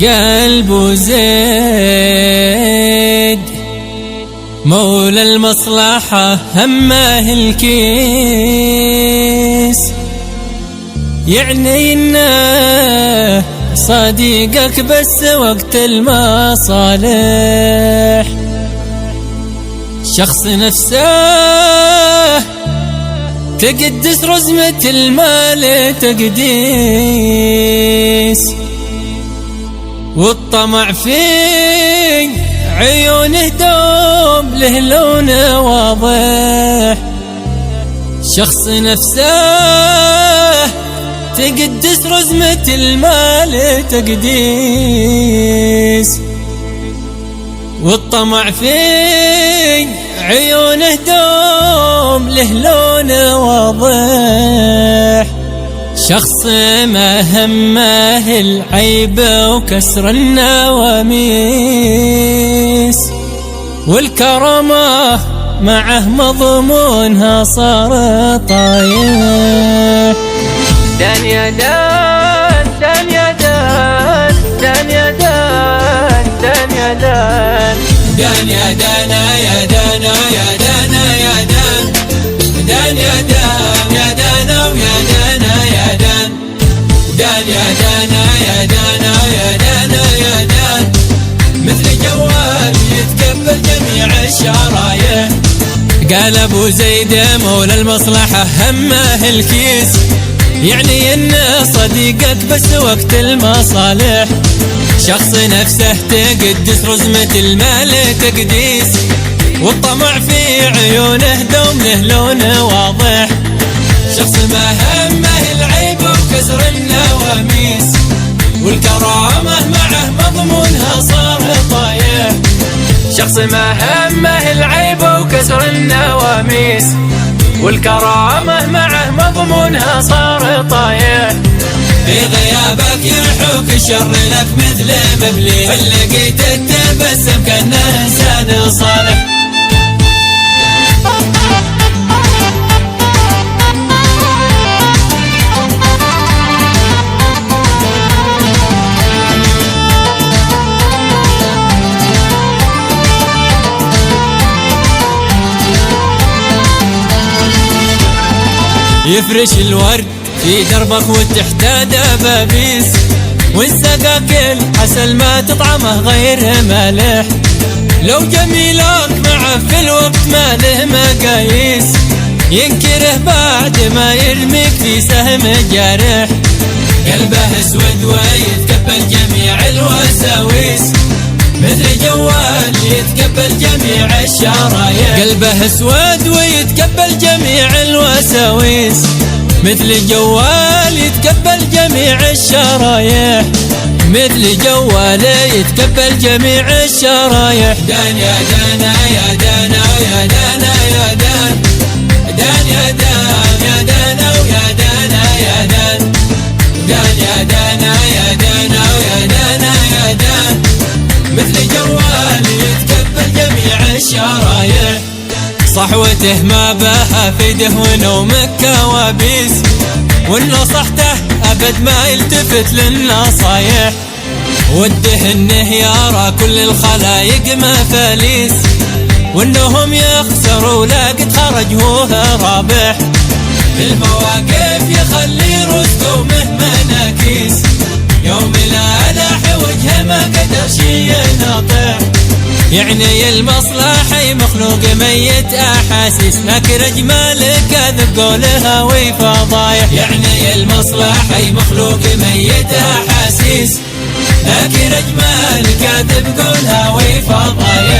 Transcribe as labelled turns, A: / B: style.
A: قلب زيد مولى المصلحة همه الكيس، يعني انه صديقك بس وقت المصالح. شخص نفسه تقدس رزمة المال تقديس، والطمع في عيونه دوم له لون واضح. شخص نفسه تقدس رزمة المال تقديس، والطمع في عيونه دوم له لون واضح. شخص ما همه العيب وكسر النواميس، والكرامة معه مضمونها صار طايح.
B: دان يا دان دان يا دان دان يا دان دان يا دان
A: دان يا دانا يا دانا يا دانا يا دان دان يا دان يا دانا ويا دانا يا دان دان يا دانا يا دانا يا دانا يا دان، مثل جوال يتقبل جميع الشرايح. قال ابو زيد مولى المصلحة همه الكيس، يعني انه صديقك بس وقت المصالح. شخص نفسه تقدس رزمة المال تقديس، والطمع في عيونه دوم له لون واضح. شخص ما همه العيب وكسر النواميس، والكرامة معه مضمونها صار طايح.
B: شخص ما همه العيب وكسر النواميس، والكرامة معه مضمونها صار طايح.
A: في غيابك يحوك الشر لك مثل مبلي، فلقيت التبسم كأنه إنسان صالح. يفرش الورد في دربك وتحت دبابيس، والسقاك العسل ما تطعمه غير مالح. لو جميلك معه في الوقت ما له مقاييس، ينكره بعد ما يرميك في سهم جارح. قلبه اسود ويتقبل جميع الوساويس، مثل جوال يتقبل جميع الشرايح. قلبه اسود ويتقبل جميع الوساويس، مثل جوال يتقبل جميع الشرايح. مثل جوال يتقبل جميع الشرايح.
B: دان يا دانا يا دانا يا دانا يا دان دان يا دان يا دانا ويا دانا يا دان دان يا دانا يا دانا ويا دانا يا دان، مثل جوال يتقبل جميع الشرايح.
A: صحوته ما بها فيده ونومك كوابيس، ونصحته أبد ما يلتفت للنصايح. وده انه يرى كل الخلايق مفاليس، وانهم يخسروا لا قد خرج هو رابح.
B: في المواقف يخلي رستمه مناكيس، يوم لا لاح وجهه ما قدر شي يناطح.
A: يعني المصلحة مخلوق ميت أحاسيس، ناكر أجمال كاذب قولها وفضايح.
B: يعني المصلحة مخلوق ميت أحاسيس، ناكر أجمال كاذب قولها وفضايح.